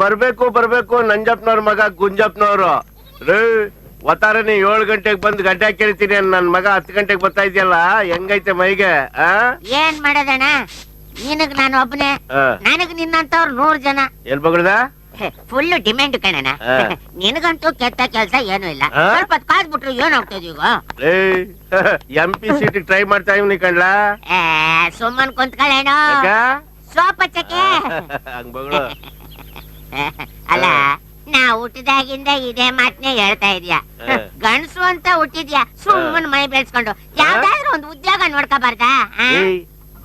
ಬರ್ಬೇಕು ಬರ್ಬೇಕು ನಂಜಪ್ಪನವ್ರ ಮಗ ಗುಂಜಪ್ಪನವ್ರು ರೇ ಒತ್ತಾರನೆ 7 ಗಂಟೆಗೆ ಬಂದು ಗಡ್ಡೆ ಕೇಳ್ತೀನಿ ನನ್ ಮಗ 10 ಗಂಟೆಗೆ ಬರ್ತಾ ಇದೆಯಲ್ಲ ಹೆಂಗೈತೆ ಮೈಗೆ ಏನ್ ಮಾಡೋದಣ್ಣ ನಿನಗ್ ನಾನು ಒಬ್ಬನೇ ನನಗ್ ನಿನ್ನಂತವ್ರು 100 ಜನ ಎಲ್ ಬಗ್ಳದ ಫುಲ್ ಡಿಮ್ಯಾಂಡ್ ಕಣಣ್ಣ ನಿನಗಂತೂ ಕೆಟ್ಟ ಕೆಲ್ಸ ಏನೂ ಇಲ್ಲ ಸ್ವಲ್ಪ ಕಾದ್ಬಿಟ್ರು ಏನ್ ಆಗ್ತದ ಈಗ MP ಟ್ರೈ ಮಾಡ್ತಾ ಇವ್ನಿ ಕಣ್ಲಾ ಸುಮ್ಮನ್ ಕುಂತ್ಕೊಳ್ಳೇನೋ ಸೋಪಚ್ಚಕ್ಕೆ ಹಂಗ್ ಬಗ್ಳು ಅಲ್ಲ ನಾ ಹುಟ್ಟಿದಾಗಿಂದ ಇದೇ ಮಾತನ್ನೇ ಹೇಳ್ತಾ ಇದೀಯ ಗಂಡಸು ಅಂತ ಹುಟ್ಟಿದ್ಯಾ ಸುಮ್ಮನ್ ಮೈ ಬೆಳ್ಸ್ಕೊಂಡು ಯಾವ್ದಾದ್ರು ಒಂದು ಉದ್ಯೋಗ ನೋಡ್ಕೋಬಾರ್ದಾ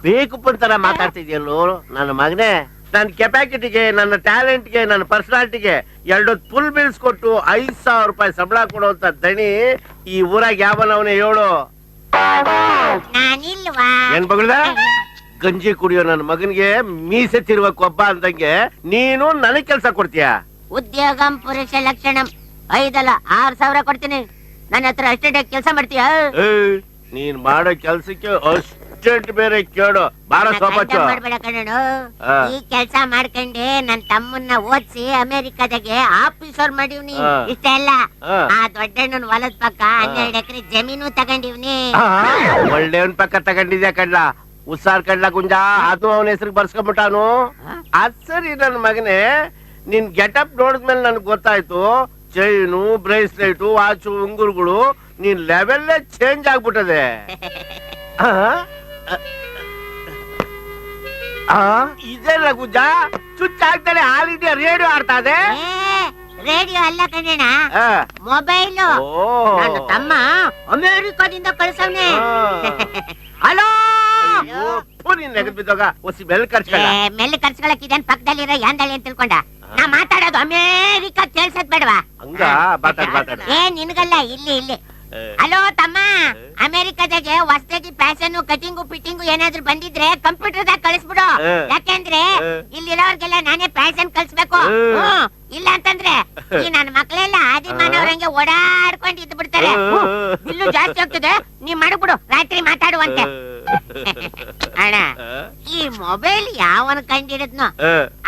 ಬೇಕು ಪಂತರ ಮಾತಾಡ್ತಿದ್ಯಲ್ಲೋ ನನ್ನ ಮಗನೇ ನನ್ನ ಕೆಪಾಸಿಟಿಗೆ ನನ್ನ ಟ್ಯಾಲೆಂಟ್ಗೆ ನನ್ನ ಪರ್ಸನಾಲಿಟಿಗೆ 2 ಫುಲ್ ಬಿಲ್ಸ್ ಕೊಟ್ಟು 5,000 ರೂಪಾಯಿ ಸಂಬಳ ಕೊಡುವಂತ ದಣಿ ಈ ಊರಾಗ ಯಾವನವನೇ ಹೇಳು ನಾನಿಲ್ವಾ ಏನ್ ಬಗ್ಳದ ಗಂಜಿ ಕುಡಿಯೋ ನನ್ನ ಮಗನಿಗೆ ಮೀಸೆ ತಿರುವ ಕೊಬ್ಬ ಅಂದಂಗೆ ನೀನು ನನಗ್ ಕೆಲ್ಸ ಕೊಡ್ತೀಯ ಉದ್ಯೋಗಂ ಪುರುಷ ಲಕ್ಷಣಂ 5 ಅಲ್ಲ 6,000 ಕೊಡ್ತೀನಿ ನನ್ನ ಹತ್ರ ಅಷ್ಟೇ ಕೆಲಸ ಮಾಡ್ತೀಯ ನೀನ್ ಮಾಡೋ ಕೆಲ್ಸಕ್ಕೆ ಅಷ್ಟೆಂಟ್ ಬೇರೆ ಕೇಳು ಬಾರ ಸೋಪಚ್ಚು ಮಾಡ್ಬೇಡ ಕಣೋ ಈ ಕೆಲ್ಸ ಮಾಡ್ಕೊಂಡೆ ನನ್ ತಮ್ಮನ್ನ ಓದ್ಸಿ ಅಮೆರಿಕದಾಗೆ ಆಫೀಸರ್ ಮಾಡಿವ್ನಿ ಇಷ್ಟೇ ಅಲ್ಲ ಆ ದೊಡ್ಡಣ್ಣನ ಹೊಲದ ಪಕ್ಕ 12 ಎಕರೆ ಜಮೀನು ತಗೊಂಡಿವ್ನಿ ಒಳ್ಳೆಯವನ್ ಪಕ್ಕ ತಗೊಂಡಿದ್ಯಾ ಕಡ್ಲ ಉಸಾರ್ ಕಡ್ಲ ಗುಂಜ ಅದು ಅವನ ಹೆಸರಿಗೆ ಬರ್ಸ್ಕೊಂಡ್ಬಿಟ್ಟಾನು ಅದ್ ಸರಿ ನನ್ ಮಗನೇ ನಿನ್ ಗೆಟಪ್ ನೋಡಿದ್ಮೇಲೆ ನನ್ಗೆ ಗೊತ್ತಾಯ್ತು ಚೈನು ಬ್ರೇಸ್ಲೆಟ್ ವಾಚು ಉಂಗುರುಗಳು ನೀನ್ ಲೆವೆಲ್ಲೇ ಚೇಂಜ್ ಆಗ್ಬಿಟ್ಟದೆ ಇದೆಲ್ಲ ಗುಂಜ ಚುಚ್ಚ ಆಗ್ತಾನೆ ಆಲ್ ಇಂಡಿಯಾ ರೇಡಿಯೋ ಆಡ್ತಾ ಇದೆ ರೇಡಿಯೋ ಅಲ್ಲ ಕಣ್ಣ ಮೊಬೈಲು ನನ್ನ ತಮ್ಮ ಅಮೆರಿಕದಿಂದ ಕಳ್ಸವ್ನೆ ಹಲೋ ಮೆಲ್ ಖರ್ಚ್ಕೊಳಕ್ ಇದೇನ್ ಪಕ್ಕದಲ್ಲಿರೋ ಯಾಂದಳಿ ಅಂತ ತಿಳ್ಕೊಂಡ ನಾ ಮಾತಾಡೋದು ಅಮೇರಿಕಾ ಕೇಳ್ಸದ್ ಬೇಡವಾ ನಿನ್ಗಲ್ಲ ಇಲ್ಲಿ ಹಲೋ ತಮ್ಮ ಅಮೆರಿಕದಾಗೆ ಹೊಸದಾಗಿ ಫ್ಯಾಷನ್ ಕಟಿಂಗು ಫಿಟ್ಟಿಂಗು ಏನಾದ್ರು ಬಂದಿದ್ರೆ ಕಂಪ್ಯೂಟರ್ ದಾಗ ಕಳಿಸ್ಬಿಡು ಯಾಕೆಂದ್ರೆ ಇಲ್ಲಿರೋರ್ಗೆಲ್ಲ ನಾನೇ ಫ್ಯಾಷನ್ ಕಲ್ಸ್ಬೇಕು ಇಲ್ಲ ಅಂತಂದ್ರೆ ಈ ನನ್ನ ಮಕ್ಕಳೆಲ್ಲ ಆದಿಮಾನವ್ರಂಗೆ ಓಡಾಡ್ಕೊಂಡು ಇದ್ದು ಬಿಡ್ತಾರೆ ಬಿಲ್ಲು ಜಾಸ್ತಿ ಆಗ್ತದೆ ನೀ ಮಾಡ್ಬಿಡು ರಾತ್ರಿ ಮಾತಾಡುವಂತೆ ಅಣ್ಣ ಈ ಮೊಬೈಲ್ ಯಾವನ್ ಕಂಡಿಡದ್ನೋ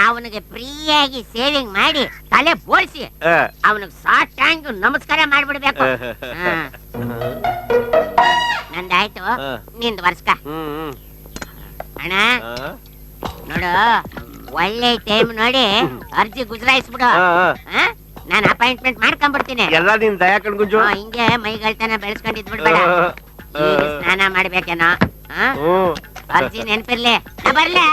ಅವನಿಗೆ ಫ್ರೀಯಾಗಿ ಸೇವಿಂಗ್ ಮಾಡಿ ತಲೆ ಬೋಳ್ಸಿ ಅವನಿಗೆ ಸಾಷ್ಟಾಂಗ್ ನಮಸ್ಕಾರ ಮಾಡ್ಬಿಡ್ಬೇಕು ನಂದಾಯ್ತು ನಿಂದ್ ವರ್ಷ ಅಣ್ಣ ನೋಡು ಒಳ್ಳೆ ಟೈಮ್ ನೋಡಿ ಅರ್ಜಿ ಗುಜರಾಯಿಸ್ಬಿಡು ನಾನು ಅಪಾಯಿಂಟ್ಮೆಂಟ್ ಮಾಡ್ಕೊಂಡ್ಬಿಡ್ತೀನಿ ಎಲ್ಲ ನಿನ್ ದಯಾ ಕಣ್ಗುಂಜು ಹಿಂಗೆ ಮೈಗಳ್ತನ ಬೆಳೆಸ್ಕೊಂಡಿದ್ ಬಿಡ್ಬೇಡ ಈಗ ಸ್ನಾನ ಮಾಡ್ಬೇಕೇನೋ ಅರ್ಜಿ ನೆನ್ಪಿರ್ಲಿ ಬರ್ಲೇ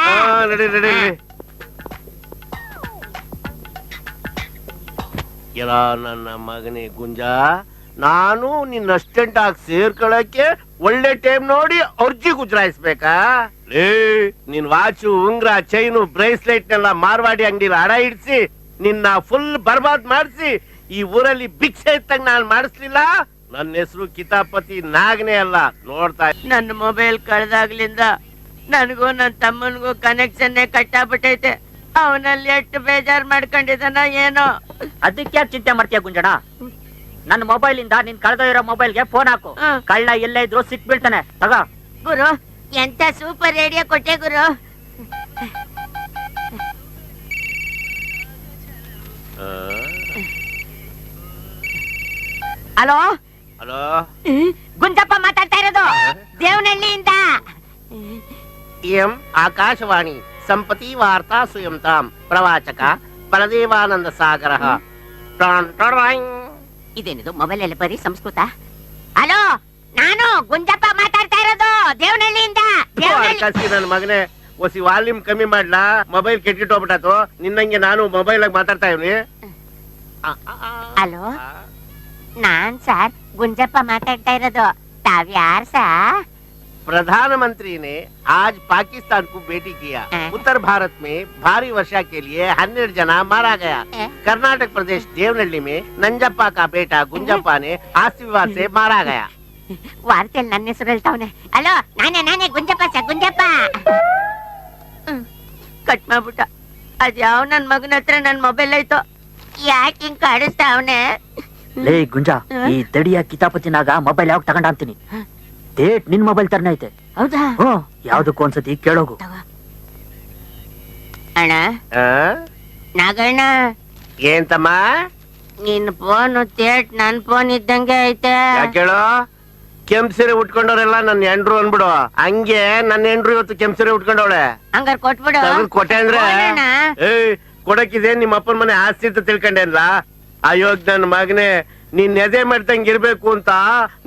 ಎಲ್ಲ ನನ್ನ ಮಗನೇ ಗುಂಜ ನಾನು ನಿನ್ನ ಅಸ್ಟೆಂಟ್ ಆಗಿ ಸೇರ್ಕೊಳಕ್ಕೆ ಒಳ್ಳೆ ಟೈಮ್ ನೋಡಿ ಅರ್ಜಿ ಗುಜರಾಯಿಸ್ಬೇಕಾ ನಿನ್ ವಾಚು ಉಂಗ್ರ ಚೈನು ಬ್ರೇಸ್ಲೆಟ್ ನೆಲ್ಲ ಮಾರ್ವಾಡಿ ಅಂಗಡಿ ಅಡ ಇಡ್ಸಿ ನಿನ್ನ ಫುಲ್ ಬರ್ಬಾದ್ ಮಾಡಿಸಿ ಈ ಊರಲ್ಲಿ ಭಿಕ್ಷೆ ಇತ್ತಂಗ್ ನಾನ್ ಮಾಡಿಸ್ಲಿಲ್ಲ ನನ್ನ ಹೆಸರು ಕಿತಾಪತಿ ನಾಗನೇ ಅಲ್ಲ ನೋಡ್ತಾ ನನ್ನ ಮೊಬೈಲ್ ಕಳ್ದಾಗ್ಲಿಂದ ನನಗೂ ನನ್ನ ತಮ್ಮನಿಗೂ ಕನೆಕ್ಷನ್ ಕಟ್ಟಾಬಿಟ್ಟೈತೆ ಅವನಲ್ಲಿ ಎಷ್ಟು ಬೇಜಾರ್ ಮಾಡ್ಕೊಂಡಿದ್ದಾನ ಏನೋ ಅದಕ್ಕೆ ಯಾಕೆ ಚಿಂತೆ ಮಾಡ್ತೀಯ ಗುಂಜಣ ನನ್ನ ಮೊಬೈಲ್ ಇಂದ ನಿನ್ ಕಳೆದ ಇರೋ ಮೊಬೈಲ್ಗೆ ಫೋನ್ ಹಾಕು ಕಳ್ಳ ಎಲ್ಲೇ ಇದ್ರು ಸಿಕ್ ಬೀಳ್ತಾನೆ ತಗೋ ಗುರು ಎಂತ ಸೂಪರ್ ರೇಡಿಯೋ ಕೊಟ್ಟೆ ಗುರು ಹಲೋ ಹಲೋ ಗುಂಜಪ್ಪ ಮಾತಾಡ್ತಾ ಇರೋದು ದೇವನಹಳ್ಳಿಯಿಂದ ಎಂ ಆಕಾಶವಾಣಿ ಸಂಪತಿ ವಾರ್ತಾ ಸುಯಂತಾಂ ಪ್ರವಾಚಕ ಬಲದೇವಾನಂದ ಸಾಗರ ಇದೇನಿದು ಮೊಬೈಲ್ ಅಲ್ಲಿ ಬರೀ ಸಂಸ್ಕೃತ ಹಲೋ ನಾನು ಗುಂಜಪ್ಪ ಮಾತಾಡ್ತಾ ಇರೋದು ದೇವನಹಳ್ಳಿಯಿಂದ ನನ್ನ ಮಗನೇ ಒಸಿ ವಾಲ್ಯೂಮ್ ಕಮ್ಮಿ ಮಾಡ್ಲಾ ಮೊಬೈಲ್ ಕೆಟ್ಟಿಟ್ಟೋಗ್ಬಿಟ್ಟು ನಿನ್ನಂಗೆ ನಾನು ಮೊಬೈಲ್ ಆಗಿ ಮಾತಾಡ್ತಾ ಇವ್ನಿ ಹಲೋ ನಾನ್ ಸರ್ ಗುಂಜಪ್ಪ ಮಾತಾಡ್ತಾ ಇರೋದು ताव्यार सा प्रधानमंत्री ने आज पाकिस्तान को भेटी किया। उत्तर भारत में भारी वर्षा के लिए 12 जना मारा गया। कर्नाटक प्रदेश देवनहल्ली में नंजप्पा का बेटा गुंजप्पा ने आस्ति विवाद से मारा गया। वार्ते नन्ने सुरलतावने हेलो नाने नाने गुंजप्पा सा गुंजप्पा कट ಮಾಡ್ಬಿಟ್ಟ ಅದ್ಯಾವ ನನ್ ಮಗನ ಹತ್ರ ನನ್ ಮೊಬೈಲ್ ಐತೋ ಯಾಕೆ ಹಿಂಗ್ ಕಾಡಿಸ್ತಾವನೆ ಲೇ ಗುಂಜಾ ಈ ತಡಿಯ ಕಿತಾಪತಿನಾಗ ಮೊಬೈಲ್ ಯಾವಾಗ ತಗೊಂಡ ಅಂತೀನಿ ಡೇಟ್ ನಿನ್ ಮೊಬೈಲ್ ತರನೇ ಐತೆ ಹೌದಾ ಯಾವ್ದಕ್ಕೂ ಒಂದ್ಸತಿ ಕೇಳೋಗು ಅಣ್ಣ ನಾಗಣ್ಣ ಏನ್ ತಮ್ಮ ನಿನ್ ಫೋನ್ ತೇಟ್ ನನ್ ಫೋನ್ ಇದ್ದಂಗೆ ಐತೆ. ಯಾಕೇಳೋ ಕೆಂಪ್ ಸೀರೆ ಉಟ್ಕೊಂಡವ್ರೆಲ್ಲ ನನ್ನ ಹೆಂಡ್ರು ಅನ್ಬಿಡು. ಹಂಗೆ ನನ್ನ ಹೆಂಡ್ರು ಇವತ್ತು ಕೆಂಪ್ ಸೀರೆ ಉಟ್ಕೊಂಡವಳೆ. ಹಂಗಾರ್ ಕೊಟ್ಬಿಡು. ತಗದ್ ಕೊಟ್ಟೆ ಅಂದ್ರೆ ಕೊಡೋಣ. ಏಯ್ ಕೊಡಕ್ಕಿದೆ ನಿಮ್ಮ ಅಪ್ಪನ ಮನೆ ಆಸ್ತಿ ಅಂತ ತಿಳ್ಕೊಂಡೇನ್ಲ. ಅಯೋಗ್ ನನ್ ಮಗನೇ, ನೀನ್ ಎದೆ ಮಾಡ್ದಂಗ್ ಇರ್ಬೇಕು ಅಂತ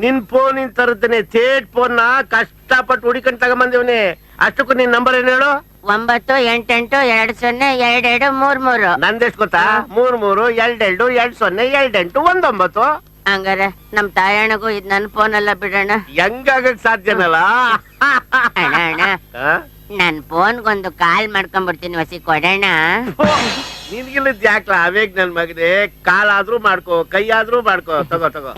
ನಿನ್ ಫೋನ್ ತರದ್ದೇನೆ ಥೇಟ್ ಫೋನ್ ನ ಕಷ್ಟಪಟ್ಟು ಹುಡಿಕೊಂಡ್ ತಗೊಂಬಂದಿವ್ನಿ. ಅಷ್ಟಕ್ಕೂ ನಿನ್ ನಂಬರ್ ಏನ್ ಹೇಳು? 9882022233. ನಂದೆಷ್ಟು ಗೊತ್ತಾ? 3322222819. ಹಂಗಾರೆ ನಮ್ ತಾಯಣ್ಣಗೂ ಇದ್ ನನ್ ಫೋನ್ ಅಲ್ಲ ಬಿಡೋಣ. ಹೆಂಗಾಗಕ್ ಸಾಧ್ಯನಲ್ಲ? ಅಣ್ಣ ಅಣ್ಣ ನನ್ ಫೋನ್ಗೊಂದು ಕಾಲ್ ಮಾಡ್ಕೊಂಡ್ಬಿಡ್ತೀನಿ, ವಸಿ ಕೊಡೋಣ. ನಿನ್ಗಿಲ್ಲದ್ ಯಾಕ್ಲ ಅವೇಗ್ ನನ್ ಮಗನೇ. ಕಾಲಾದ್ರೂ ಮಾಡ್ಕೋ, ಕೈಯಾದ್ರೂ ಮಾಡ್ಕೋ. ತಗೋ ತಗೋ.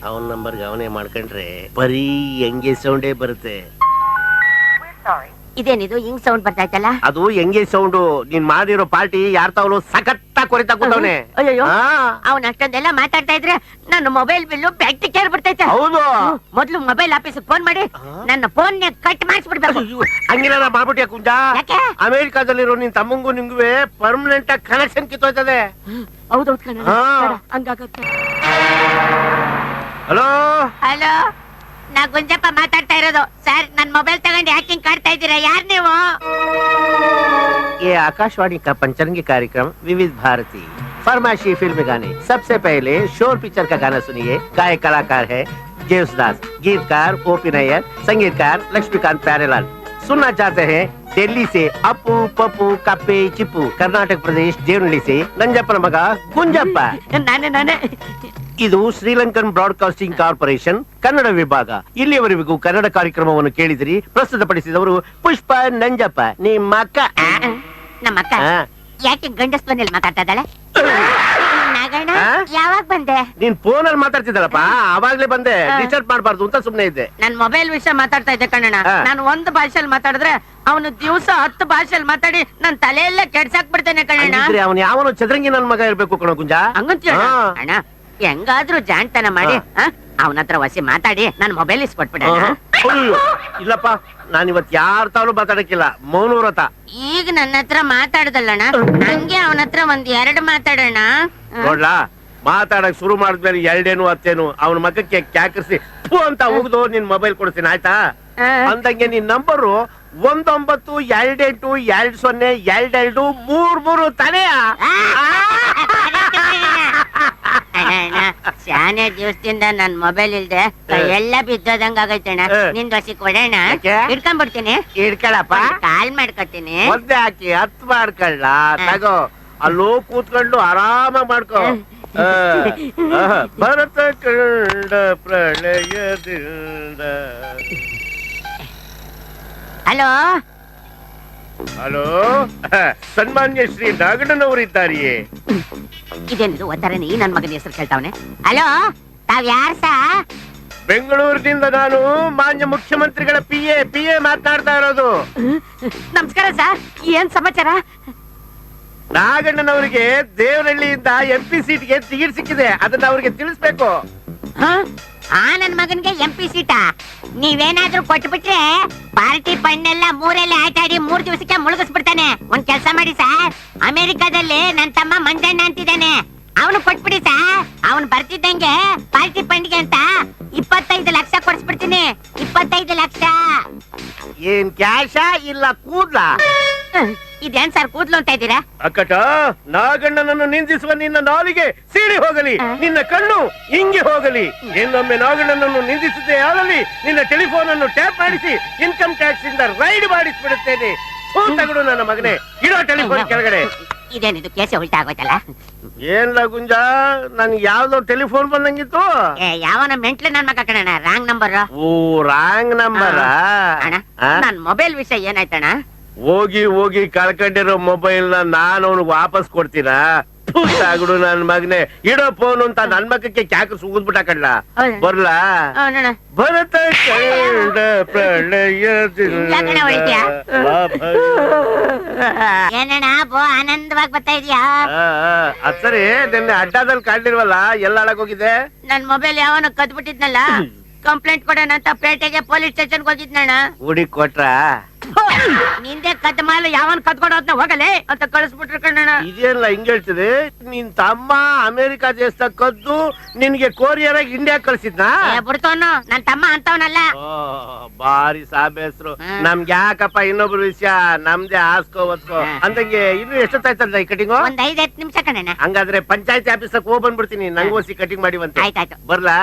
ಅವನ್ ನಂಬರ್ಗೆ ಅವನೇ ಮಾಡ್ಕೊಂಡ್ರೆ ಬರೀ ಎಂಗೇಜ್ ಸೌಂಡೇ ಬರುತ್ತೆ. ಇದೇನಿದು ಹಿಂಗ್ ಸೌಂಡ್ ಬರ್ತಾಯ್ತಲ್ಲ? ಅದು ಎಂಗೇಜ್ ಸೌಂಡು. ನೀನ್ ಮಾಡಿರೋ ಪಾರ್ಟಿ ಯಾರ ತಾವಲು ಸಖತ್ತ ಕೊರಿತಾ ಕೂತವನೆ. ಅಯ್ಯೋ ಅವ್ನ ಅಷ್ಟೊಂದೆಲ್ಲ ಮಾತಾಡ್ತಾ ಇದ್ರೆ ನನ್ನ ಮೊಬೈಲ್ ಬಿಲ್ಲು ಬೆಟ್ಟಿ ಕೇರ್ ಬಿಡ್ತೈತೆ. ಹೌದು. ಮೊದ್ಲು ಮೊಬೈಲ್ ಆಫೀಸ್ ಫೋನ್ ಮಾಡಿ ನನ್ನ ಫೋನ್ ಕಟ್ ಮಾಡಿಸ್ಬಿಡ್ಬೇಕು. ಹಂಗಿಲ್ಲ ಮಾಡ್ಬಿಟ್ಯಾ ಕುಂಜ? ಯಾಕೆ? ಅಮೆರಿಕಾದಲ್ಲಿರೋ ನಿನ್ ತಮ್ಮಂಗೂ ನಿಂಗುವೆ ಪರ್ಮನೆಂಟ್ ಆಗಿ ಕನೆಕ್ಷನ್ ಕಿತ್ತೋಯ್ತದೆ. ಹೌದೌದು ಹಾ. ಹಂಗಾಗುತ್ತೆ. ಹಲೋ ಹಲೋ, ನಾ ಗುಂಜಪ್ಪ ಮಾತಾಡ್ತಾ ಇರೋದು. ಸರ್, ನನ್ ಮೊಬೈಲ್ ತಗೊಂಡು ಹ್ಯಾಕಿಂಗ್ ಕಾಡ್ತಾ ಇದ್ದೀರಾ? ಯಾರ್ ನೀವು? ये आकाशवाणी का पंचरंगी कार्यक्रम विविध भारती फरमाइशी फिल्म गाने। सबसे पहले शोर पिक्चर का गाना सुनिए। गायक कलाकार है जेसुदास, गीतकार ओपी नैयर, संगीतकार लक्ष्मीकांत प्यारेलाल। सुनना चाहते हैं दिल्ली से अप्पू पप्पू कप्पे चिप्पू, कर्नाटक प्रदेश देवनहಳ್ಳಿ से ನಂಜಪ್ಪನ ಮಗ ಗುಂಜಪ್ಪ। ನಾನೇ ಇದು ಶ್ರೀಲಂಕನ್ ಬ್ರಾಡ್ಕಾಸ್ಟಿಂಗ್ ಕಾರ್ಪೊರೇಷನ್ ಕನ್ನಡ ವಿಭಾಗ. ಇಲ್ಲಿಯವರೆಗೂ ಕನ್ನಡ ಕಾರ್ಯಕ್ರಮವನ್ನು ಕೇಳಿದಿರಿ. ಪ್ರಸ್ತುತಪಡಿಸಿದವರು ಪುಷ್ಪ ನಂಜಪ್ಪ. ನಿಮ್ಮ ಅಕ್ಕ ನಮ್ಮ ಅಕ್ಕ ಯಾಕೆ ಗಂಡಸ್ ಬಂದಲ್ಲಿ ಮಾತಾಡ್ತಾ ಇದ್ದಾಳೆ? ನಾಗಣ್ಣ, ಆ? ಯಾವಾಗ ಬಂದೆ? ನೀನ್ ಫೋನ್ ಅಲ್ಲಿ ಮಾತಾಡ್ತಿದ್ದಲ್ಲಪ್ಪ, ಅವಾಗ್ಲೇ ಬಂದೆ. ಡಿಸ್ಟರ್ಬ್ ಮಾಡ್ಬಾರ್ದು ಅಂತ ಸುಮ್ನೆ ಇದ್ದೆ. ನನ್ ಮೊಬೈಲ್ ವಿಷಯ ಮಾತಾಡ್ತಾ ಇದ್ದೆ ಕಣ್ಣಣ್ಣ. ಹಾ. ನಾನು ಒಂದು ಭಾಷೆಯಲ್ಲಿ ಮಾತಾಡಿದ್ರೆ ಅವನು ದಿವಸ 10 ಭಾಷೆಯಲ್ಲಿ ಮಾತಾಡಿ ನನ್ ತಲೆಯೆಲ್ಲ ಕೆಡ್ಸಾಕ್ ಬಿಡ್ತೇನೆ ಕಣ್ಣಣ್ಣ. ಅವನು ಯಾವನು ಚದ್ರಂಗಿ ನನ್ ಮಗ ಇರ್ಬೇಕು ಕಣ ಗುಂಜ. ಹಂಗಂತೀಯ ಹಾ. ಅಣ್ಣ? ಹೆಂಗಾದ್ರೂ ಜಾಣ್ತನ ಮಾಡಿ ಅವನ ಹತ್ರ ವಸಿ ಮಾತಾಡಿ ನನ್ ಮೊಬೈಲ್ ಇಸ್ಕೊಟ್ಬಿಡ. ಅಯ್ಯೋ, ಇಲ್ಲಪ್ಪ, ನಾನ್ ಇವತ್ ಯಾರ ತಾವಲು ಮಾತಾಡಕ್ಕಿಲ್ಲ. ಮೌನವ್ರತ. ಈಗ ನನ್ನ ಹತ್ರ ಮಾತಾಡ್ದಲ್ಲಣ್ಣ, ನಂಗೆ ಅವನ ಹತ್ರ 2 ಮಾತಾಡೋಣ. ನೋಡ್ಲಾ, ಮಾತಾಡಕ್ ಶುರು ಮಾಡಿದ್ಮೇಲೆ 2 ಹತ್ತೇನು ಅವನ ಮಗಕ್ಕೆ ಕ್ಯಾಕರಿಸಿ ಫು ಅಂತ ಹೋಗುದು ನಿನ್ ಮೊಬೈಲ್ ಕೊಡ್ತೀನಿ ಆಯ್ತಾ? ಅಂದಂಗೆ ನಿನ್ ನಂಬರು 1922022233 ತಾನೆಯ? ಶಾನೆ ದಿವಸದಿಂದ ನನ್ ಮೊಬೈಲ್ ಇಲ್ದೆ ಎಲ್ಲ ಬಿದ್ದೋದಂಗ ಆಗೈತಣ್ಣ. ನಿನ್ ದೋಸಿ ಕೊಡೋಣ, ಯಾಕೆ? ಇಟ್ಕೊಂಡ್ಬಿಡ್ತೀನಿ, ಇಡ್ಕೊಳಪ್ಪ. ಕಾಲ್ ಮಾಡ್ಕೊತೀನಿ. ಒದ್ದೆ ಹಾಕಿ ಹತ್ ಮಾಡ್ಕೊಳ್ಳ. ತಗೋ, ಅಲ್ಲೋ ಕೂತ್ಕೊಂಡು ಆರಾಮ ಮಾಡ್ಕೋ. ಭರತ ಕಂಡ ಪ್ರಳಯದಿಂದ. ಹಲೋ ಹಲೋ, ಸನ್ಮಾನ್ಯ ಶ್ರೀ ನಾಗಣ್ಣನವರಿದ್ದಾರೆಯೇ? ಇದೇನಿದು ಒತ್ತಾರನೆ ಈ ನನ್ ಮಗನ ಹೆಸರು ಕೇಳ್ತಾವನೆ? ಹಲೋ, ತಾವ್ ಯಾರ್ ಸಾ? ಬೆಂಗಳೂರಿನಿಂದ ನಾನು ಮಾನ್ಯ ಮುಖ್ಯಮಂತ್ರಿಗಳ ಪಿ ಎ ಮಾತನಾಡ್ತಾ ಇರೋದು. ನಮಸ್ಕಾರ ಸರ್, ಏನ್ ಸಮಾಚಾರ? ನಾಗಣ್ಣನವರಿಗೆ ದೇವನಹಳ್ಳಿಯಿಂದ MP ಸೀಟ್ಗೆ ಟಿಕೆಟ್ ಸಿಕ್ಕಿದೆ. ಅದನ್ನ ಅವ್ರಿಗೆ ತಿಳಿಸ್ಬೇಕು. ನನ್ ಮಗನ್ಗೆ MP ಸೀಟಾ? ನೀವೇನಾದ್ರೂ ಕೊಟ್ಬಿಟ್ರೆ ಪಾರ್ಟಿ ಫಂಡ್ 3 ಆಟಾಡಿ 3 ದಿವಸಕ್ಕೆ ಮುಳುಗಿಸ್ಬಿಡ್ತಾನೆ. ಒಂದ್ ಕೆಲ್ಸ ಮಾಡಿ ಸರ್, ಅಮೆರಿಕಾದಲ್ಲಿ ನನ್ ತಮ್ಮ ಮಂಜಣ್ಣ ಅಂತಿದ್ದಾನೆ, ಅವನು ಕೊಟ್ಬಿಡಿ ಸರ್. ಅವನು ಬರ್ತಿದ್ದಂಗೆ ಪಾರ್ಟಿ ಫಂಡ್ಗೆ ಅಂತ 25 ಲಕ್ಷ ಕೊಡ್ಸ್ಬಿಡ್ತೀನಿ. 25 ಲಕ್ಷ. ಏನ್ ಕ್ಯಾಶ ಇಲ್ಲ ಕೂದ್ಲ? ಇದೇನ್ ಸರ್ ಕೂದ್ಲು ಅಂತ ಇದ್ದೀರಾ? ಅಕ್ಕಟ, ನಾಗಣ್ಣನನ್ನು ನಿಂದಿಸುವ ನಿನ್ನ ನಾಲಿಗೆ ಸೀಳಿ ಹೋಗಲಿ, ನಿನ್ನ ಕಣ್ಣು ಹಿಂಗೆ ಹೋಗಲಿ. ಇನ್ನೊಮ್ಮೆ ನಾಗಣ್ಣನನ್ನು ನಿಂದಿಸುತ್ತೆ ಆಗಲಿ, ನಿನ್ನ ಟೆಲಿಫೋನ್ ಅನ್ನು ಟ್ಯಾಪ್ ಮಾಡಿಸಿ ಇನ್ಕಮ್ ಟ್ಯಾಕ್ಸ್ ಇಂದ ರೈಡ್ ಮಾಡಿಸ್ಬಿಡುತ್ತೇನೆ. ತಗಡು ನನ್ನ ಮಗನೇ, ಇಡೋ ಟೆಲಿಫೋನ್ ಕೆಳಗಡೆ. ಇದೇನಿದು ಕೇಸ ಉಲ್ಟಾ ಆಗೋಯ್ತಲ್ಲ? ಏನ್ಲ ಗುಂಜ, ನನ್ಗೆ ಯಾವ್ದೋ ಟೆಲಿಫೋನ್ ಬಂದಂಗಿತ್ತು. ಯಾವನ ಮೆಂಟ್ಲೆ ನನ್ ಮಗ ಕಣಣ್ಣ, ರಾಂಗ್ ನಂಬರ್. ಓ, ರಾಂಗ್ ನಂಬರ್. ಅಣ್ಣ, ನನ್ ಮೊಬೈಲ್ ವಿಷಯ ಏನಾಯ್ತಣ್ಣ? ಹೋಗಿ ಕಳ್ಕೊಂಡಿರೋ ಮೊಬೈಲ್ ನಾನು ಅವನಿಗೆ ವಾಪಸ್ ಕೊಡ್ತೀನ? ತಗಡು ನನ್ ಮಗನೇ, ಇಡೋ ಫೋನ್ ಅಂತ ನನ್ ಮಗಕ್ಕೆ ಕ್ಯಾಕ ಸುಗಿದ್ಬಿಟ್ಟ ಕಡ್ಲ. ಬರ್ಲಾ? ಭರತ ಕಂಡ ಪ್ರಳಯದಿಂದ. ಏನಣ್ಣ ಬೋ ಆನಂದವಾಗಿ ಬರ್ತಾ ಇದೀಯಾ? ಅದ್ ಸರಿ, ನಿನ್ನೆ ಅಡ್ಡಾದಲ್ಲಿ ಕಾಣ್ಲಿಲ್ವಲ್ಲ, ಎಲ್ಲ ಹೋಗಿದೆ? ನನ್ ಮೊಬೈಲ್ ಯಾವನ ಕದ್ಬಿಟ್ಟಿದ್ನಲ್ಲ, ಕಂಪ್ಲೇಂಟ್ ಕೊಡೋಣ ಅಂತ ಪೇಟೆಗೆ ಪೊಲೀಸ್ ಸ್ಟೇಷನ್ಗೆ ಹೋಗಿದ್ನಣ್ಣ. ಹುಡಿ ಕೊಟ್ರ? ನಿಂದೆ ಕದ್ದ ಮಾಲ ಯಾವನ್ ಕದ್ಕೊಡೋದ್ನ ಹೋಗಲೇ ಅಂತ ಕಳಿಸ್ಬಿಟ್ರು ಕಣ್ಣಣ್ಣ. ಇದೇನಲ್ಲ ಹಿಂಗ್ ಹೇಳ್ತಿದೆ? ನಿನ್ ತಮ್ಮ ಅಮೆರಿಕ ದೇಶದ ಕದ್ದು ನಿನ್ಗೆ ಕೊರಿಯರ್ ಆಗಿ ಇಂಡಿಯಾ ಕಳ್ಸಿದ್ನಾ? ಬಿಡ್ತವನು ನನ್ ತಮ್ಮ ಅಂತವನಲ್ಲ. ಬಾರಿ ಸಾಬೇಸ್ರು. ನಮ್ಗೆ ಯಾಕಪ್ಪ ಇನ್ನೊಬ್ರು ವಿಷಯ, ನಮ್ದೇ ಆಸ್ಕೋ ಒತ್ಕೋ ಅಂದಂಗೆ. ಇನ್ನು ಎಷ್ಟೊತ್ತಾಯ್ತಲ್ಲ ಈ ಕಟಿಂಗು? ಒಂದ್ 5-10 ನಿಮಿಷ ಕಣಣ್ಣ. ಹಂಗಾದ್ರೆ ಪಂಚಾಯತಿ ಆಫೀಸ್ ಹೋಗ್ ಬಂದ್ಬಿಡ್ತೀನಿ, ನಂಗೆ ಓಸಿ ಕಟಿಂಗ್ ಮಾಡಿ ಬಂತೆ. ಆಯ್ತಾಯ್ತು ಬರ್ಲಾ?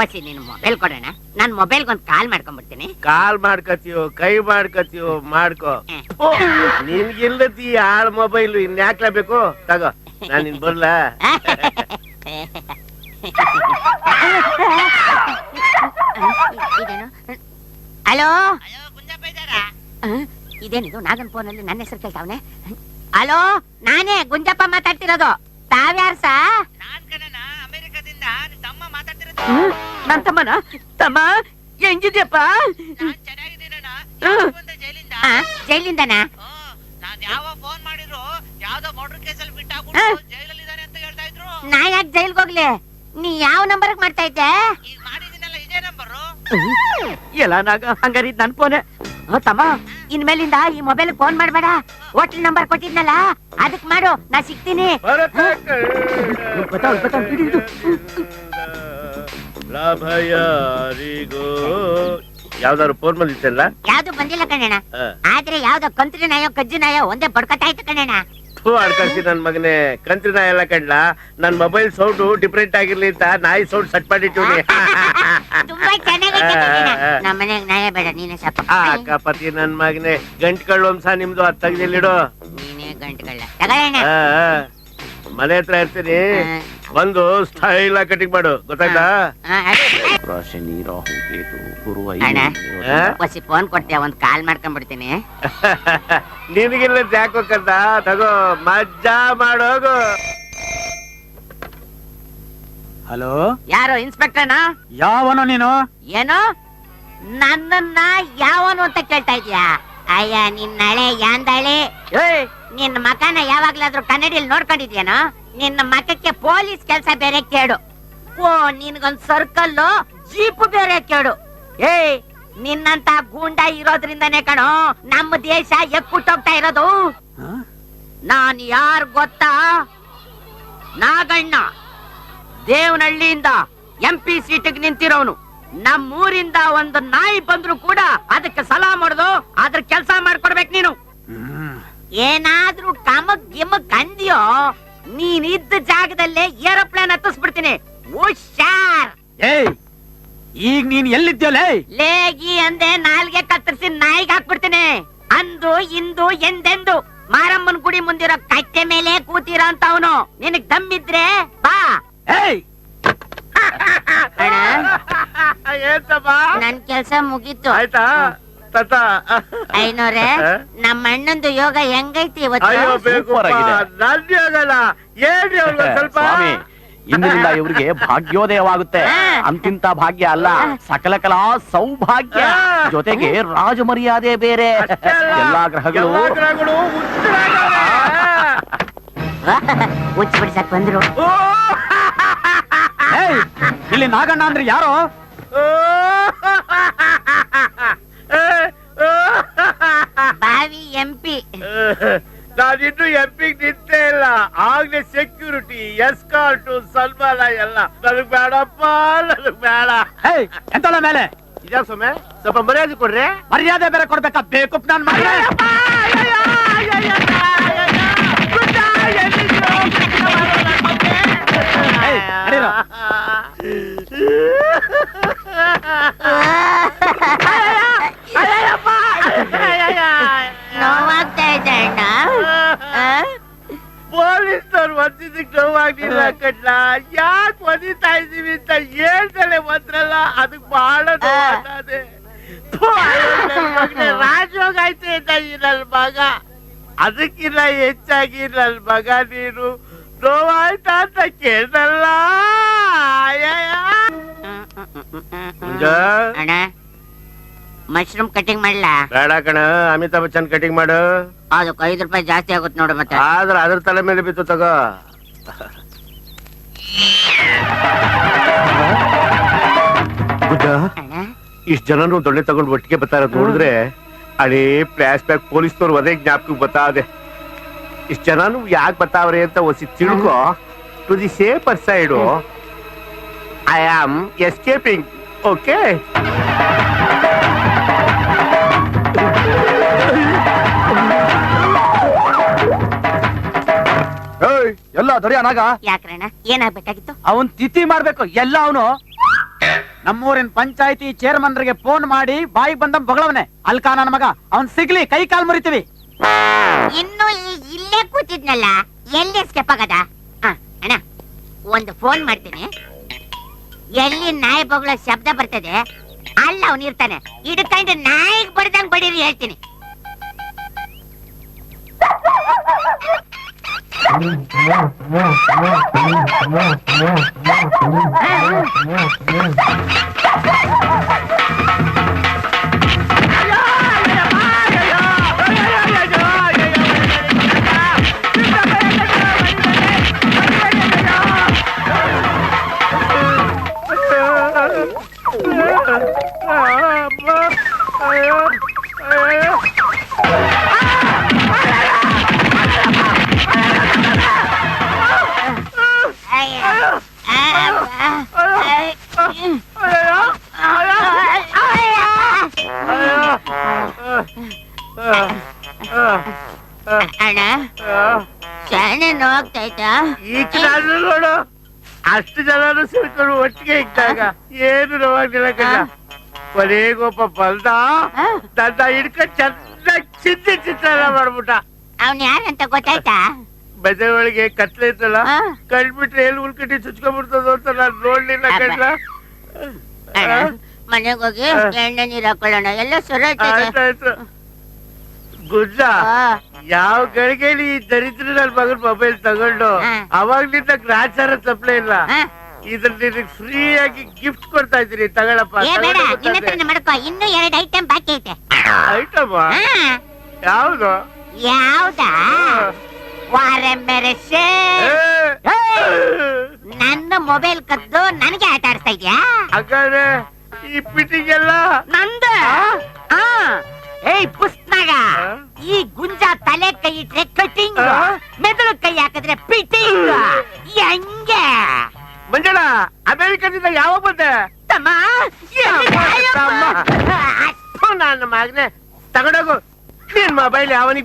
ಓಸಿ ನೀನು ಮೊಬೈಲ್ ಕೊಡೋಣ, ನಾನ್ ಮೊಬೈಲ್ ಒಂದ್ ಕಾಲ್ ಮಾಡ್ಕೊಂಡ್ಬಿಡ್ತೀನಿ. ಕಾಲ್ ಮಾಡ್ಕತಿಯೋ ಕೈ ಮಾಡ್ಕತಿಯೋ ಮಾಡ್ಕೋ. ನಿನ್ಗಿಲ್ಲದಿ ಆಳ್ ಮೊಬೈಲ್ ಇನ್ಯಾಕ್ಲೇಬೇಕು? ತಗೋ, ನಾನ್ ನಿನ್ ಬರ್ಲಾ? ಹಲೋ, ಇದೇನಿದು ನಾಗನ್ ಫೋನಲ್ಲಿ ನನ್ನ ಹೆಸರು ಕೇಳ್ತಾವನೆ? ಹಲೋ, ನಾನೇ ಗುಂಜಪ್ಪ ಮಾತಾಡ್ತಿರೋದು. ತಾವ್ಯಾರ ಸಾ? ಅಮೆರಿಕದಿಂದ ತಮ್ಮ ಮಾತಾಡ್ತಿರೋದು. ನನ್ ತಮ್ಮನ? ತಮ್ಮ ಹೆಂಗಿದ್ಯಪ್ಪ? ಜೈಲಿಂದನಾ? ಯಾವ ಫೋನ್ ಮಾಡಿದ್ರು ಯಾವ್ದೋ ಮರ್ಡರ್ ಕೇಸಲ್ಲಿ ಬಿಟ್ಟಾಗ್ಬಿಟ್ಟು ಜೈಲಲ್ಲಿ ಇದಾರೆ ಅಂತ ಹೇಳ್ತಾ ಇದ್ರು. ನಾ ಯಾಕೆ ಜೈಲ್ಗೆ ಹೋಗ್ಲಿ? ನೀ ಯಾವ ನಂಬರ್ ಮಾಡ್ತಾ ಇದ್ದೆ? ಈಗ ಮಾಡಿದಿನಲ್ಲ ಇದೇ ನಂಬರು. ಎಲ್ಲ ನಾಗ ಹಂಗಾರಿದ್ ನನ್ ಫೋನೆ. ತಮ್ಮ, ಇನ್ಮೇಲಿಂದ ಈ ಮೊಬೈಲ್ ಫೋನ್ ಮಾಡ್ಬೇಡ. ಹೋಟೆಲ್ ನಂಬರ್ ಕೊಟ್ಟಿದ್ನಲ್ಲ ಅದಕ್ ಮಾಡು, ನಾ ಸಿಗ್ತೀನಿ. ಲಾಭ ಯಾರಿಗೋ. ಯಾವ್ದಾದ್ರು ಫೋನ್ ಬಂದಿತ್ತಲ್ಲ? ಯಾವ್ದು ಬಂದಿಲ್ಲ ಕಣಣ್ಣ. ಆದ್ರೆ ಯಾವ್ದೋ ಕಂತ್ರಿ ನಾಯೋ ಕಜ್ಜಿ ನಾಯೋ ಒಂದೇ ಬಡ್ಕತಾ ಇತ್ತು ಕಣಣ್ಣ. ಅಡ್ಕಳ್ಸಿ ನನ್ ಮಗನೇ, ಕಂತ್ರಿ ನಾಯಿ ಎಲ್ಲ ಕಂಡ್ಲ. ನನ್ ಮೊಬೈಲ್ ಸೌಂಡ್ ಡಿಫ್ರೆಂಟ್ ಆಗಿರ್ಲಿ ಅಂತ ನಾಯಿ ಸೌಂಡ್ ಸೆಟ್ ಮಾಡಿಟ್ಟಿವ್ನಿ. ತುಂಬಾ ಚೆನ್ನಾಗೈತೆ ನಮ್ಮ ಮನೆಗ್ ನಾಯ ಬೇಡ, ನೀನೇ ಸಾಕು. ಅಕ್ಕಪತಿ ನನ್ ಮಗನೇ, ಗಂಟ್ಗಳು ವಂಶ ನಿಮ್ದು ಅದ್ ತೆಗ್ದಿಲ್ಲಿಡು. ನೀನೇ ಗಂಟುಗಳ ತಗೊಳ್ಳೋಣ. ಮನೆ ಹತ್ರ ಇರ್ತೀನಿ, ಬಂದು ಸ್ಟೈಲ್ ಆಗಿ ಕಟಿಂಗ್ ಮಾಡು, ಗೊತ್ತಾಯ್ತಾ? ಹೊಸಿ ಫೋನ್ ಕೊಟ್ಟೆ, ಒಂದ್ ಕಾಲ್ ಮಾಡ್ಕೊಂಡ್ಬಿಡ್ತೀನಿ. ನಿನಗಿಲ್ಲ ಯಾಕೋಕಂತ ತಗೋ, ಮಜ್ಜಾ ಮಾಡೋಗು. ಹಲೋ, ಯಾರು ಇನ್ಸ್ಪೆಕ್ಟರ್ನಾ? ಯಾವನೋ ನೀನು? ಏನು ನನ್ನನ್ನ ಯಾವನು ಅಂತ ಕೇಳ್ತಾ ಇದ್ಯಾ? ಅಯ್ಯ ನಿನ್ನಳೆ ಯಾಂದಳೆ. ನಿನ್ನ ಮಕನ ಯಾವಾಗ್ಲಾದ್ರೂ ಕನ್ನಡಿಯಲ್ಲಿ ನೋಡ್ಕೊಂಡಿದ್ಯೇನೋ? ನಿನ್ನ ಮಕಕ್ಕೆ ಪೊಲೀಸ್ ಕೆಲ್ಸ ಬೇರೆ ಕೇಡು. ಓ, ನಿನ್ಗೊಂದ್ ಸರ್ಕಲ್ ಜೀಪ್ ಬೇರೆ ಕೇಡು. ನಿನ್ನಂತ ಗೂಂಡ ಇರೋದ್ರಿಂದಾನೇ ಕಣೋ ನಮ್ಮ ದೇಶ ಎಕ್ಕುಟ್ಟೋಗ್ತಾ ಇರೋದು. ನಾನ್ ಯಾರ್ ಗೊತ್ತಾ? ನಾಗಣ್ಣ, ದೇವನಹಳ್ಳಿಯಿಂದ MP ಸೀಟಿಗೆ ನಿಂತಿರೋನು. ನಮ್ಮೂರಿಂದ ಒಂದು ನಾಯಿ ಬಂದ್ರು ಕೂಡ ಅದಕ್ಕೆ ಸಲಾ ಮಾಡುದು, ಅದ್ರ ಕೆಲ್ಸ ಮಾಡ್ಕೊಡ್ಬೇಕು ನೀನು. ಏನಾದ್ರೂ ಕಮಕ್ ಗಿಮಕ್ ಅಂದ್ಯೋ, ನೀನ್ ಇದ್ದ ಜಾಗದಲ್ಲೇ ಏರೋಪ್ಲೇನ್ ಹತ್ತಿಸ್ಬಿಡ್ತೀನಿ. ಹುಷಾರ್. ಈಗ ನೀನ್ ಎಲ್ಲಿದ್ಯಲೇ? ಲೇಗಿ ಅಂದೆ ನಾಲ್ಗೆ ಕತ್ತರಿಸಿ ನಾಯಿಗೆ ಹಾಕ್ಬಿಡ್ತೀನಿ. ಅಂದು ಇಂದು ಎಂದೆಂದು ಮಾರಮ್ಮನ್ ಗುಡಿ ಮುಂದಿರೋ ಕಟ್ಟೆ ಮೇಲೆ ಕೂತಿರೋ ಅಂತ ಅವನು. ನಿನಗ್ ದಮ್ಮಿದ್ರೆ ಬಾ. ನನ್ ಕೆಲ್ಸ ಮುಗೀತು. ಆಯ್ತಾ ತಾತ? ಐನೋರೆ, ನಮ್ಮ ಅಣ್ಣಂದು ಯೋಗ ಹೆಂಗೈತಿ ಇವತ್ತು? ಅಯ್ಯೋ ಬೇಕು, ನನ್ಗೆ ಆಗಲ್ಲ. ಏನ್ರಿ ಅವ್ರಿಗೆ ಸ್ವಲ್ಪ ಇಂದಿನಿಂದ ಇವ್ರಿಗೆ ಭಾಗ್ಯೋದಯವಾಗುತ್ತೆ. ಅಂತಿಂತ ಭಾಗ್ಯ ಅಲ್ಲ, ಸಕಲ ಕಲಾ ಸೌಭಾಗ್ಯ, ಜೊತೆಗೆ ರಾಜ ಮರ್ಯಾದೆ ಬೇರೆ. ಎಲ್ಲಾ ಗ್ರಹಗಳು ಹುಚ್ಚ ಬಿಡ್ಸಕ್ ಬಂದ್ರು. ಇಲ್ಲಿ ನಾಗಣ್ಣ ಅಂದ್ರೆ ಯಾರು? ಬಾವಿ MP. ನಾನಿನ್ನು MP ನಿಂತೇ ಇಲ್ಲ. ಆಗ್ಲೇ ಸೆಕ್ಯೂರಿಟಿ, ಎಸ್ಕಾರ್ಟ್, ಸನ್ಮಾನ ಎಲ್ಲ. ನನಗ್ ಬೇಡಪ್ಪ, ನನಗ್ ಬೇಡ. ಎಂತಲ್ಲ ಮೇಲೆ ಇದ್ಯಾ ಸೊಮ್ಮೆ? ಸ್ವಲ್ಪ ಮರ್ಯಾದೆ ಕೊಡ್ರಿ. ಮರ್ಯಾದೆ ಬೇರೆ ಕೊಡ್ಬೇಕಾ? ಬೇಕು ನಾನ್ ಮಾಡಿ. ನೋವಾಗ್ತಾ ಇದೆ ಅಣ್ಣ. ಪೊಲೀಸ್ನವ್ರು ಒಂದಿದ್ದಕ್ಕೆ ನೋವಾಗ್ಲಿಲ್ಲ ಕಡ್ಲ. ಯಾಕೆ ಒದಿತಾ ಇದೀವಿ ಅಂತ ಹೇಳ್ತಲೇ ಬಂದ್ರಲ್ಲ, ಅದಕ್ ಬಹಳ ನೋವಾಗ್ತದೆ. ರಾಜೋಗ ಆಯ್ತು ನನ್ ಮಗ. ಅದಕ್ಕಿಂತ ಹೆಚ್ಚಾಗಿ ನನ್ ಮಗ ನೀನು ನೋವಾಯ್ತಾ ಅಂತ ಕೇಳ್ದಲ್ಲ. ಅಣ್ಣ, ಮಶ್ರೂಮ್ ಕಟಿಂಗ್ ಮಾಡ್ಲಾ? ಬೇಡ ಕಣ, ಅಮಿತಾಬ್ ಬಚ್ಚನ್ ಕಟಿಂಗ್ ಮಾಡು. ಅದಕ್ಕೆ 5 ರೂಪಾಯಿ ಜಾಸ್ತಿ ಆಗುತ್ತೆ ನೋಡು. ಮತ್ತೆ ಆದ್ರೆ ಅದ್ರ ತಲೆ ಮೇಲೆ ಬಿತ್ತು ತಗೋ. ಇಷ್ಟ ಜನರು ದೊಣ್ಣೆ ತಗೊಂಡು ಒಟ್ಟಿಗೆ ಬರ್ತಾ ಇರೋದು ನೋಡಿದ್ರೆ ಅದೇ ಫ್ಲಾಶ್ ಬ್ಯಾಕ್ ಪೊಲೀಸ್ನವ್ರು ಅದೇ ಜ್ಞಾಪಕ ಬತ್ತಾದೆ. ಇಷ್ಟ ಜನನು ಯಾಕೆ ಬತ್ತಾವ್ರೆ ಅಂತ ಒಸಿ ತಿಳ್ಕೊ. To the safer side I am escaping. Okay ಎಲ್ಲ ದೊರೆಯನಾಗ ಯಾಕ್ರಣ್ಣ ಏನಾಗ್ಬೇಕಾಗಿತ್ತು? ಅವನ್ ತಿಥಿ ಮಾಡ್ಬೇಕು ಎಲ್ಲ ಅವನು. ನಮ್ಮೂರಿನ ಪಂಚಾಯತಿ ಚೇರ್ಮನ್ರಿಗೆ ಫೋನ್ ಮಾಡಿ ಬಾಯಿ ಬಂದ ಬಗಳವನೆ ಅಲ್ಕ ನನ್ನ ಮಗ. ಅವನ್ ಸಿಗ್ಲಿ ಕೈ ಕಾಲ್ ಮುರಿತೀವಿ. ಇನ್ನು ಇಲ್ಲೇ ಕೂತಿದ್ನಲ್ಲ, ಎಲ್ಲಿ ಎಸ್ಕೇಪ್ ಆಗದ? ಅಣ್ಣ ಒಂದು ಫೋನ್ ಮಾಡ್ತೀನಿ. ಎಲ್ಲಿ ನಾಯಿ ಬೊಗಳೋ ಶಬ್ದ ಬರ್ತದೆ ಅಲ್ಲ ಅವನ್ ಇರ್ತಾನೆ. ಹಿಡ್ಕೊಂಡು ನಾಯಿಗ್ ಬಡ್ದಂಗ್ ಬಡೀರಿ ಹೇಳ್ತೀನಿ. ಅಣ್ಣ ಶಾನೆ ನೋಗ್ತೈತಾ? ಈ ನಾನು ನೋಡು, ಅಷ್ಟು ಜನನು ಸೇರ್ಕೊಂಡು ಒಟ್ಟಿಗೆ ಇದ್ದಾಗ ಏನು ನೋವಾಗಿಲ್ಲ ಕಣ. ಕೊನೆಗೊಬ್ಬ ಬಂದ ನನ್ನ ಹಿಡ್ಕೊಂಡು ಚೆನ್ನಾಗಿ ಚಿಂತೆ ಚಿತ್ರಾನ್ನ ಮಾಡ್ಬಿಟ್ಟ. ಅವನ್ ಯಾರಂತ ಗೊತ್ತಾಯ್ತಾ? ಬೆದೆ ಒಳಗೆ ಕತ್ಲೆ ಇತ್ತಲ್ಲ, ಕಂಡ್ಬಿಟ್ರೆ ಎಲ್ಲಿ ಉಳ್ಕಟ್ಟಿ ಚುಚ್ಕೊಂಡ್ಬಿಡ್ತದೋ ಅಂತ ನಾನು ನೋಡ್ಲಿಲ್ಲ ಕಣ್ಣ. ಮನೆಗೆ ಹೋಗಿ ಎಣ್ಣೆ ನೀರ್ ಹಾಕೊಳ್ಳೋಣ, ಎಲ್ಲ ಸರಿ ಆಯ್ತಾಯ್ತು. ಗುಜ್ಜ ಯಾವ ಗಳಿಗೆಲಿ ಈ ದರಿದ್ರ ನನ್ ಮಗನ್ ಮೊಬೈಲ್ ತಗೊಂಡು ಅವಾಗ್ಲಿಂದ ಗ್ರಾಚಾರ ತಪ್ಪಲೇ ಇಲ್ಲ. ಇದ್ರ ನಿನಗೆ ಫ್ರೀ ಆಗಿ ಗಿಫ್ಟ್ ಕೊಡ್ತಾ ಇದ್ದೀನಿ, ತಗೊಳಪ್ಪ. ಮಾಡ್ಕೋ, ಇನ್ನು 2 ಐಟಮ್ ಬಾಕಿ ಐತೆ. ಐಟಮ್ ಯಾವ್ದು? ಯಾವ್ದಾ? ನನ್ನ ಮೊಬೈಲ್ ಕದ್ದು ನನಗೆ ಆಟ ಆಡಿಸ್ತಾ ಇದ್ಯಾ? ಹಾಗಾದ್ರೆ ಈ ಪಿಟಿಂಗ್ ಎಲ್ಲ ನಂದ. ಏಯ್ ಪುಸ್ತಕ, ಈ ಗುಂಜ ತಲೆ ಕೈ ಇಟ್ರೆ ಕಟಿಂಗ್, ಮೆದುಳು ಕೈ ಹಾಕಿದ್ರೆ ಪಿಟಿಂಗ್. ಹೆಂಗೆ ಮಂಜಣ್ಣ, ಅಮೆರಿಕದಿಂದ ಯಾವಾಗ ಬಂದೆ? ನನ್ನ ಮಗನೆ ತಗೊಂಡೋಗು ನಿನ್ ಮೊಬೈಲ್. ಯಾವನಿಗೆ